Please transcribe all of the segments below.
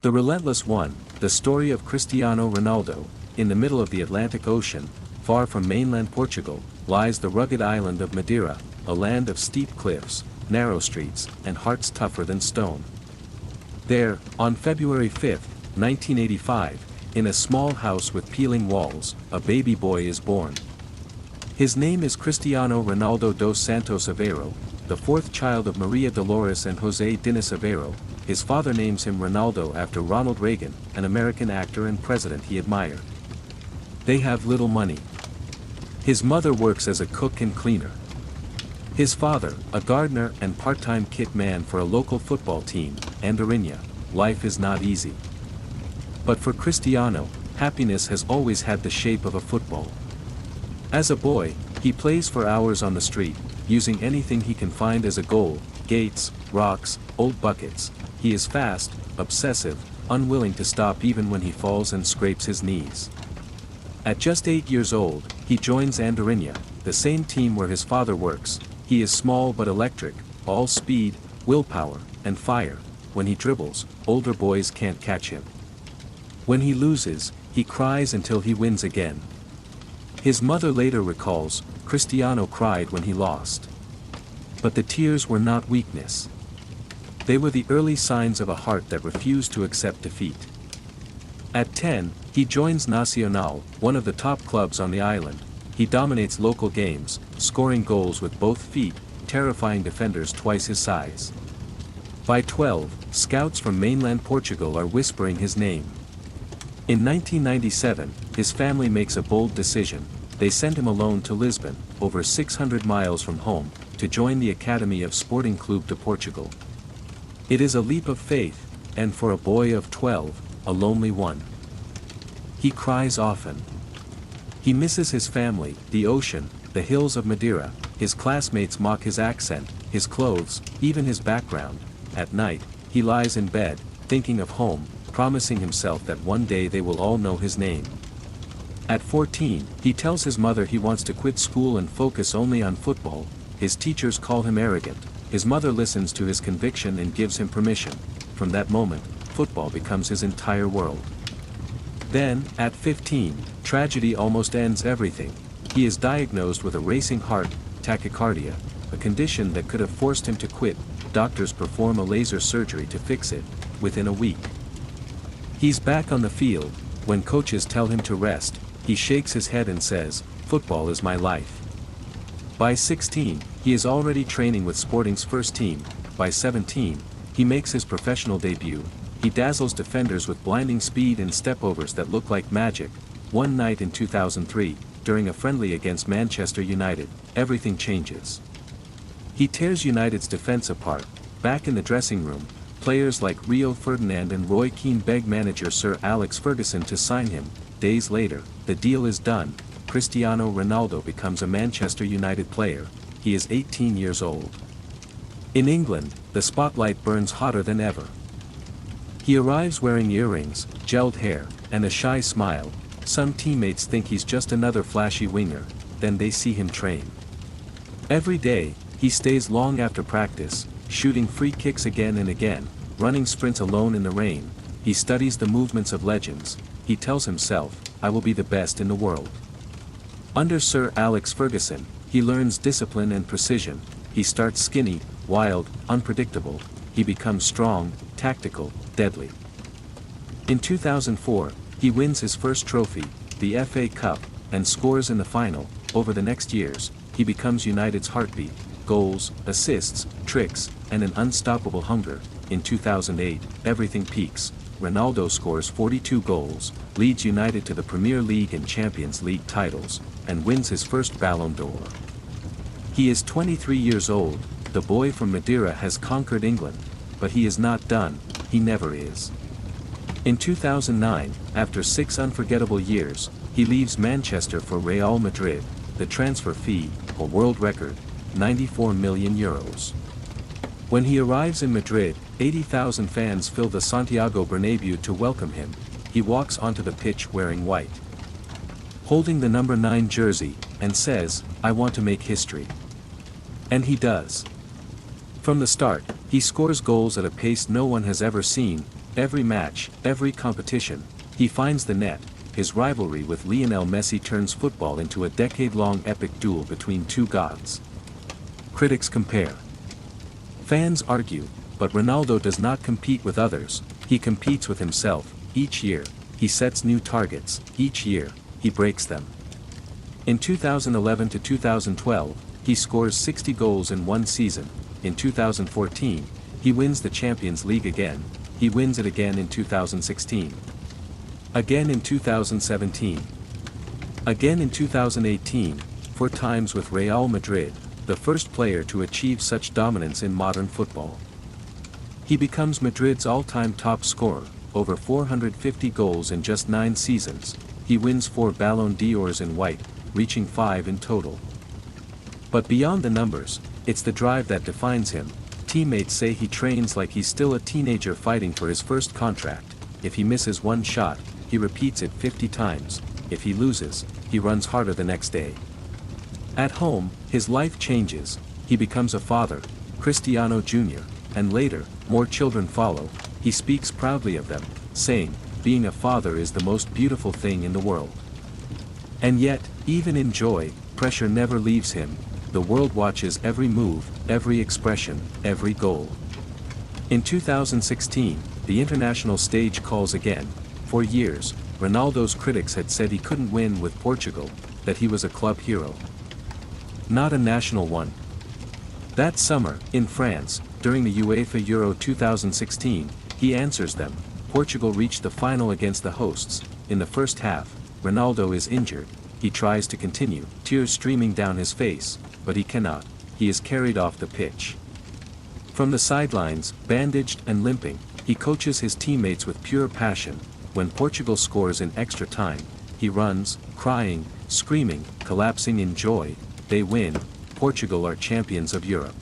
The Relentless One, the story of Cristiano Ronaldo. In the middle of the Atlantic Ocean, far from mainland Portugal, lies the rugged island of Madeira, a land of steep cliffs, narrow streets, and hearts tougher than stone. There, on February 5, 1985, in a small house with peeling walls, a baby boy is born. His name is Cristiano Ronaldo dos Santos Aveiro, the fourth child of Maria Dolores and José Dinis Aveiro. His father names him Ronaldo after Ronald Reagan, an American actor and president he admired. They have little money. His mother works as a cook and cleaner. His father, a gardener and part-time kit man for a local football team, Andorinha. Life is not easy. But for Cristiano, happiness has always had the shape of a football. As a boy, he plays for hours on the street, using anything he can find as a goal: gates, rocks, old buckets. He is fast, obsessive, unwilling to stop even when he falls and scrapes his knees. At just 8 years old, he joins Andorinha, the same team where his father works. He is small but electric, all speed, willpower, and fire. When he dribbles, older boys can't catch him. When he loses, he cries until he wins again. His mother later recalls, Cristiano cried when he lost. But the tears were not weakness. They were the early signs of a heart that refused to accept defeat. At 10, he joins Nacional, one of the top clubs on the island. He dominates local games, scoring goals with both feet, terrifying defenders twice his size. By 12, scouts from mainland Portugal are whispering his name. In 1997, his family makes a bold decision. They send him alone to Lisbon, over 600 miles from home, to join the Academy of Sporting Clube de Portugal. It is a leap of faith, and for a boy of 12, a lonely one. He cries often. He misses his family, the ocean, the hills of Madeira. His classmates mock his accent, his clothes, even his background. At night, he lies in bed, thinking of home, promising himself that one day they will all know his name. At 14, he tells his mother he wants to quit school and focus only on football. His teachers call him arrogant. His mother listens to his conviction and gives him permission. From that moment, football becomes his entire world. Then, at 15, tragedy almost ends everything. He is diagnosed with a racing heart, tachycardia, a condition that could have forced him to quit. Doctors perform a laser surgery to fix it, within a week. He's back on the field. When coaches tell him to rest, he shakes his head and says, "Football is my life." By 16, he is already training with Sporting's first team. By 17, he makes his professional debut. He dazzles defenders with blinding speed and stepovers that look like magic. One night in 2003, during a friendly against Manchester United, everything changes. He tears United's defense apart. Back in the dressing room, players like Rio Ferdinand and Roy Keane beg manager Sir Alex Ferguson to sign him. Days later, the deal is done. Cristiano Ronaldo becomes a Manchester United player. He is 18 years old. In England, the spotlight burns hotter than ever. He arrives wearing earrings, gelled hair, and a shy smile. Some teammates think he's just another flashy winger, then they see him train. Every day, he stays long after practice, shooting free kicks again and again, running sprints alone in the rain. He studies the movements of legends. He tells himself, "I will be the best in the world." Under Sir Alex Ferguson, he learns discipline and precision. He starts skinny, wild, unpredictable. He becomes strong, tactical, deadly. In 2004, he wins his first trophy, the FA Cup, and scores in the final. Over the next years, he becomes United's heartbeat. Goals, assists, tricks, and an unstoppable hunger. In 2008, everything peaks. Ronaldo scores 42 goals, leads United to the Premier League and Champions League titles, and wins his first Ballon d'Or. He is 23 years old. The boy from Madeira has conquered England, but he is not done. He never is. In 2009, after 6 unforgettable years, he leaves Manchester for Real Madrid. The transfer fee, a world record, €94 million. When he arrives in Madrid, 80,000 fans fill the Santiago Bernabéu to welcome him. He walks onto the pitch wearing white, holding the number 9 jersey, and says, "I want to make history." And he does. From the start, he scores goals at a pace no one has ever seen. every match, every competition, he finds the net. His rivalry with Lionel Messi turns football into a decade-long epic duel between two gods. Critics compare. Fans argue, but Ronaldo does not compete with others, he competes with himself. Each year, he sets new targets. Each year, he breaks them. In 2011 to 2012, he scores 60 goals in one season. In 2014, he wins the Champions League again. He wins it again in 2016. Again in 2017. Again in 2018, 4 times with Real Madrid, the first player to achieve such dominance in modern football. He becomes Madrid's all-time top scorer, over 450 goals in just 9 seasons. He wins 4 Ballon d'Ors in white, reaching 5 in total. But beyond the numbers, it's the drive that defines him. Teammates say he trains like he's still a teenager fighting for his first contract. If he misses one shot, he repeats it 50 times. If he loses, he runs harder the next day. At home, his life changes. He becomes a father, Cristiano Jr., and later, more children follow. He speaks proudly of them, saying, "Being a father is the most beautiful thing in the world." And yet, even in joy, pressure never leaves him. The world watches every move, every expression, every goal. In 2016, the international stage calls again. For years, Ronaldo's critics had said he couldn't win with Portugal, that he was a club hero, not a national one. That summer, in France, during the UEFA Euro 2016, he answers them. Portugal reached the final against the hosts. In the first half, Ronaldo is injured. He tries to continue, tears streaming down his face, but he cannot. He is carried off the pitch. From the sidelines, bandaged and limping, he coaches his teammates with pure passion. When Portugal scores in extra time, he runs, crying, screaming, collapsing in joy. They win. Portugal are champions of Europe.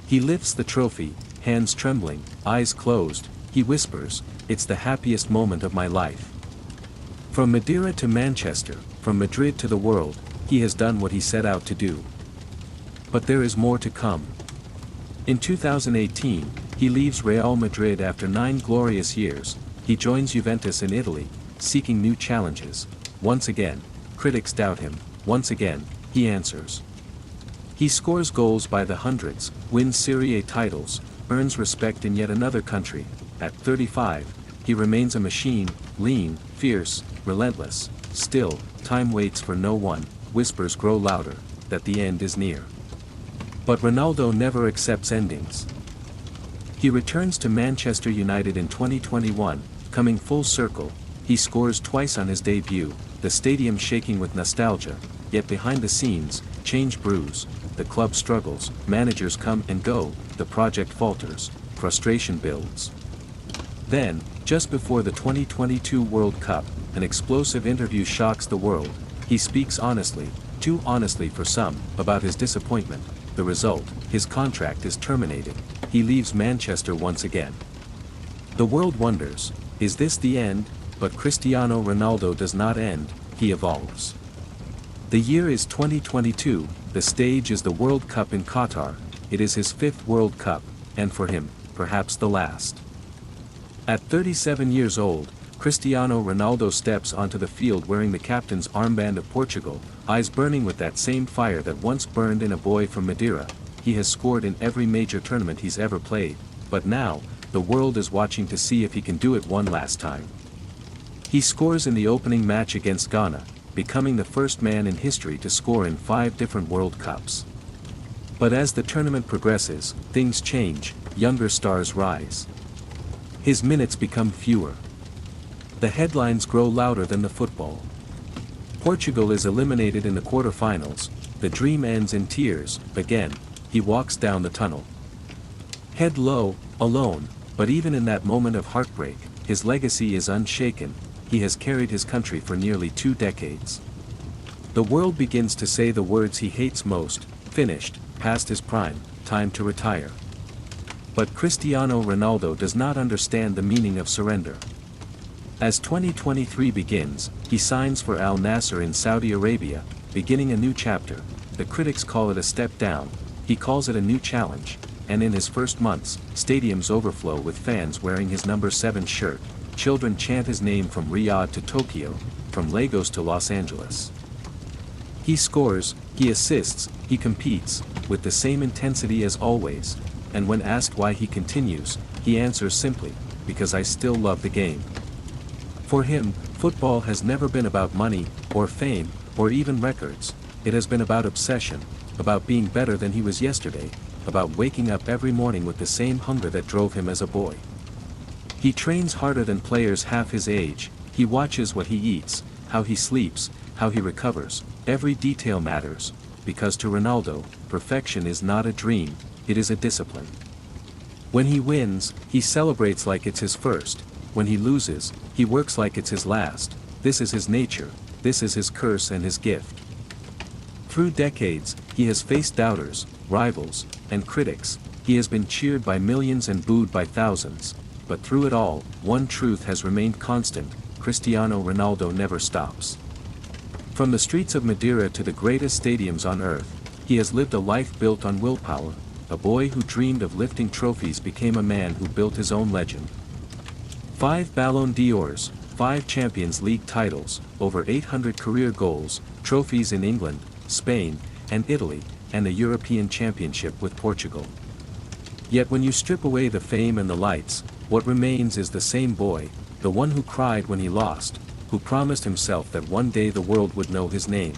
He lifts the trophy, hands trembling, eyes closed. He whispers, "It's the happiest moment of my life." From Madeira to Manchester, from Madrid to the world, he has done what he set out to do. But there is more to come. In 2018, he leaves Real Madrid after 9 glorious years. He joins Juventus in Italy, seeking new challenges. Once again, critics doubt him. Once again, he answers. He scores goals by the hundreds, wins Serie A titles, earns respect in yet another country. At 35, he remains a machine, lean, fierce, relentless. Still, time waits for no one. Whispers grow louder, that the end is near. But Ronaldo never accepts endings. He returns to Manchester United in 2021, coming full circle. He scores twice on his debut, the stadium shaking with nostalgia, yet behind the scenes, change brews. The club struggles, managers come and go, the project falters, frustration builds. Then, just before the 2022 World Cup, an explosive interview shocks the world. He speaks honestly, too honestly for some, about his disappointment. The result, his contract is terminated. He leaves Manchester once again. The world wonders, is this the end? But Cristiano Ronaldo does not end, he evolves. The year is 2022, the stage is the World Cup in Qatar. It is his 5th World Cup, and for him, perhaps the last. At 37 years old, Cristiano Ronaldo steps onto the field wearing the captain's armband of Portugal, eyes burning with that same fire that once burned in a boy from Madeira. He has scored in every major tournament he's ever played, but now, the world is watching to see if he can do it one last time. He scores in the opening match against Ghana, becoming the first man in history to score in 5 different World Cups. But as the tournament progresses, things change, younger stars rise. His minutes become fewer. The headlines grow louder than the football. Portugal is eliminated in the quarterfinals, the dream ends in tears. Again, he walks down the tunnel. Head low, alone, but even in that moment of heartbreak, his legacy is unshaken. He has carried his country for nearly 2 decades. The world begins to say the words he hates most: finished, past his prime, time to retire. But Cristiano Ronaldo does not understand the meaning of surrender. As 2023 begins, he signs for Al Nassr in Saudi Arabia, beginning a new chapter. The critics call it a step down, he calls it a new challenge. and in his first months, stadiums overflow with fans wearing his number 7 shirt, children chant his name from Riyadh to Tokyo, from Lagos to Los Angeles. He scores, he assists, he competes, with the same intensity as always, and when asked why he continues, he answers simply, because I still love the game. For him, football has never been about money, or fame, or even records. It has been about obsession, about being better than he was yesterday, about waking up every morning with the same hunger that drove him as a boy. He trains harder than players half his age, he watches what he eats, how he sleeps, how he recovers, every detail matters, because to Ronaldo, perfection is not a dream, it is a discipline. When he wins, he celebrates like it's his first, when he loses, he works like it's his last. This is his nature, this is his curse and his gift. Through decades, he has faced doubters, rivals, and critics, he has been cheered by millions and booed by thousands, but through it all, one truth has remained constant: Cristiano Ronaldo never stops. From the streets of Madeira to the greatest stadiums on earth, he has lived a life built on willpower. A boy who dreamed of lifting trophies became a man who built his own legend. 5 Ballon d'Ors, 5 Champions League titles, over 800 career goals, trophies in England, Spain, and Italy, and a European Championship with Portugal. Yet when you strip away the fame and the lights, what remains is the same boy, the one who cried when he lost, who promised himself that one day the world would know his name.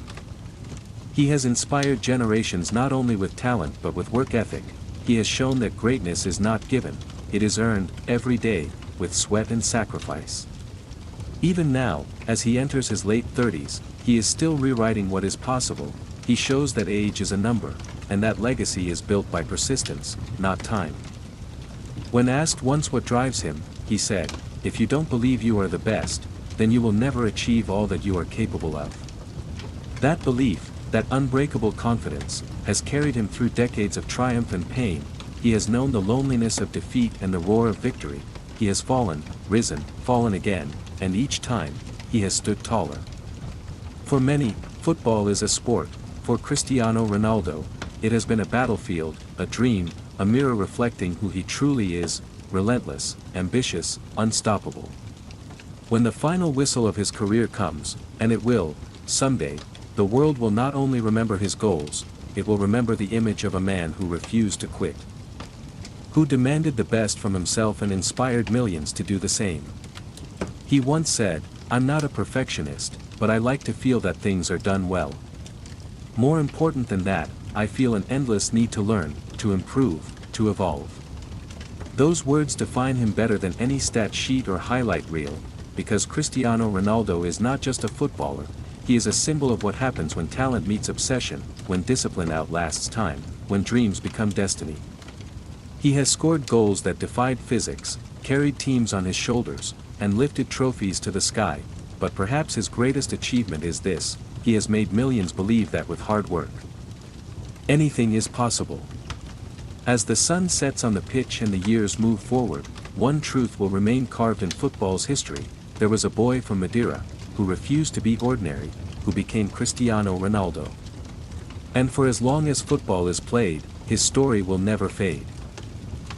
He has inspired generations not only with talent but with work ethic. He has shown that greatness is not given, it is earned, every day, with sweat and sacrifice. Even now, as he enters his late 30s, he is still rewriting what is possible. He shows that age is a number, and that legacy is built by persistence, not time. When asked once what drives him, he said, "If you don't believe you are the best, then you will never achieve all that you are capable of." That belief, that unbreakable confidence, has carried him through decades of triumph and pain. He has known the loneliness of defeat and the roar of victory. He has fallen, risen, fallen again, and each time, he has stood taller. For many, football is a sport. For Cristiano Ronaldo, it has been a battlefield, a dream, a mirror reflecting who he truly is: relentless, ambitious, unstoppable. When the final whistle of his career comes, and it will, someday, the world will not only remember his goals, it will remember the image of a man who refused to quit. Who demanded the best from himself and inspired millions to do the same. He once said, "I'm not a perfectionist, but I like to feel that things are done well. More important than that, I feel an endless need to learn, to improve, to evolve." Those words define him better than any stat sheet or highlight reel, because Cristiano Ronaldo is not just a footballer, he is a symbol of what happens when talent meets obsession, when discipline outlasts time, when dreams become destiny. He has scored goals that defied physics, carried teams on his shoulders, and lifted trophies to the sky, but perhaps his greatest achievement is this: he has made millions believe that with hard work, anything is possible. As the sun sets on the pitch and the years move forward, one truth will remain carved in football's history: there was a boy from Madeira, who refused to be ordinary, who became Cristiano Ronaldo. And for as long as football is played, his story will never fade.